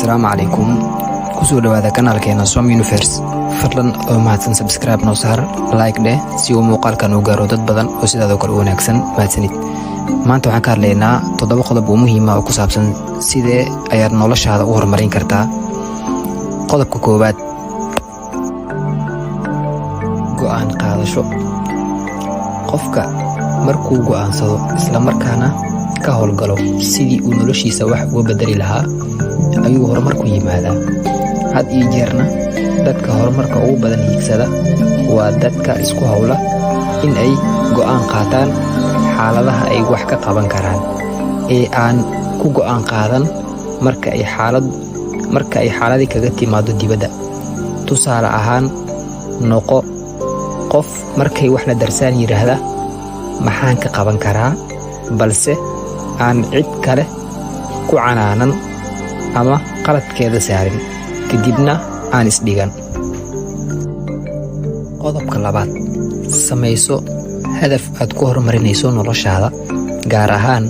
Assalaamu calaykum. Kusoo dhawaada kanaalkeena Som Universe. Fadlan oo mahadsan subscribe noo saar, like dheh si uu muuqaalkan u gaaro dad badan oo sidaadoo kale u wanaagsan. Mahadsanid. Maanta waxaan ka hadlaynaa 7 qodob oo muhiim ah oo ku saabsan sidee ayaad noloshaada u horumarin kartaa. Qodobka koowaad, go'aan qaadasho. Qofka markuu go'aansado isla markaana ka howlgalo sidii uu noloshiisa wax uga bedeli lahaa ayuu horumar ku yimaadaa. Had iyo jeerna dadka horumarka ugu badan hiigsada waa dadka isku hawla in ay go'aan qaataan xaaladaha ay wax ka qaban karaan ee aan ku go'aan qaadan marka ay xaaladii kaga timaado dibadda. Tusaale ahaan, noqo qof markay wax la darsaan yiraahda maxaan ka qaban karaa, balse aan cid kale ku canaanan ama qaladkeeda saarin, kadibna aan isdhigan. Qodobka labaad, samayso hadaf aad ku horumarinayso noloshaada, gaar ahaan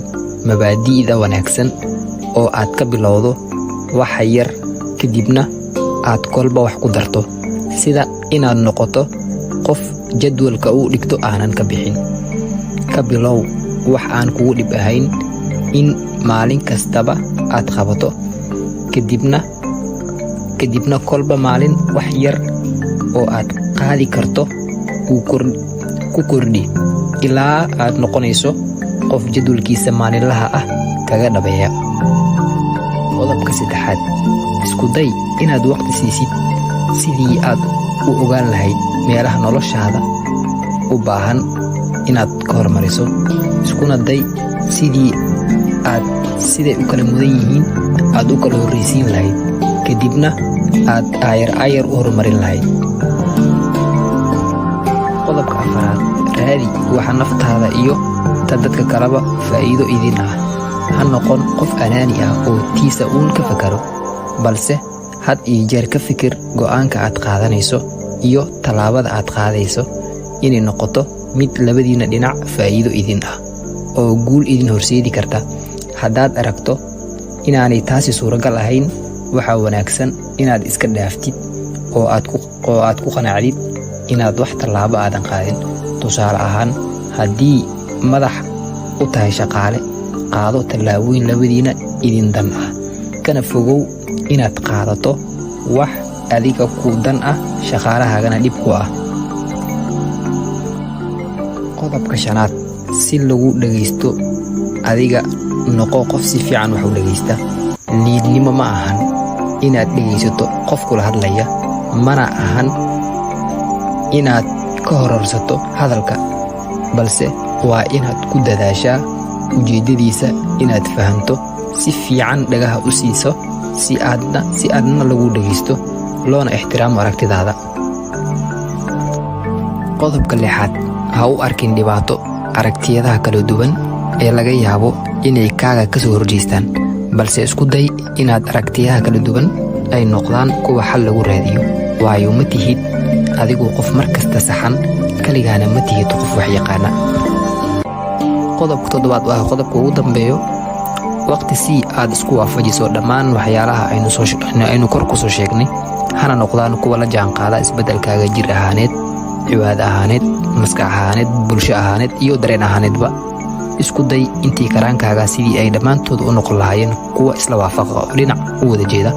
mabaadi'da wanaagsan oo aad ka bilowdo wax yar kadibna aad kolba wax ku darto, sida inaad noqoto qof jadwalka uu dhigto aanan ka bixin. Ka bilow wax aan kugu dhib ahayn in maalin kastaba aad qabato, kadibna kolba maalin wax yar oo aad qaadi karto ku kordhi ilaa aad noqonayso qof jadwalkiisa maalinlaha ah kaga dhabeeya. Qodobka saddexaad, isku day inaad waqti siisid sidii aad u ogaan lahayd meelaha noloshaada u baahan inaad ka horumariso. Iskuna day siday u kala mudan yihiin aad u kala horraysiin lahayd, kadibna aad ayar u horumarin lahayd. Qodobka afaraad, raadi waxa naftaada iyo ta dadka kaleba faa'iido idin ah. Ha noqon qof anaani ah oo tiisa uun ka fakaro, balse had iyo jeer ka fikir go'aanka aad qaadanayso iyo tallaabada aad qaadayso inay noqoto mid labadiina dhinac faa'iido idin ah oo guul idin horseedi karta. Haddaad aragto inaanay taasi suuragal ahayn, waxaa wanaagsan inaad iska dhaaftid oo aad ku qanacdid inaad wax tallaabo aadan qaadin. Tusaale ahaan, haddii madax u tahay shaqaale, qaado tallaabooyin labadiina idin dan ah, kana fogow inaad qaadato wax adiga ku dan ah shaqaalahaagana dhib ku ah. Qodobka shanaad, si lagu dhagaysto adiga noqo qof si fiican wax u dhagaysta. Liidnimo ma ahan inaad dhagaysato qof kula hadlaya, mana ahan inaad ka hororsato hadalka, balse waa inaad ku dadaashaa ujeeddadiisa inaad fahanto, si fiican dhagaha u siiso si aadna lagu dhagaysto loona ixtiraamo aragtidaada. Qodobka lixaad, ha u arkin dhibaato aragtiyadaha kala duwan ee laga yaabo inay kaaga ka soo horjeestaan, balse isku day inaad aragtiyaha kala duwan ay noqdaan kuwa xal lagu raadiyo. Waayo ma tihid adigu qof markasta saxan, kaligaana ma tihid qof wax yaqaana. Qodobka toddobaad waa qodobka ugu dambeeyo, waqti si aad isku waafajiso dhammaan waxyaalaha aynu kor ku soo sheegnay, hana noqdaan kuwa la jaanqaada isbeddelkaaga jir ahaaneed, cibaado ahaaneed, maskax ahaaneed, bulsho ahaaneed iyo dareen ahaaneedba. Isku day intii karaankaaga sidii ay dhammaantood u noqon lahaayeen kuwa isla waafaqa oo dhinac u wada jeeda.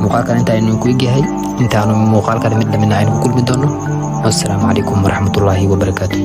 Muuqaalkan intaaynu ku egyahay, intaanu muuqaalkan mid lamidna aynu ku kulmi doono. Assalaamu calaykum waraxmatullaahi wabarakaatuh.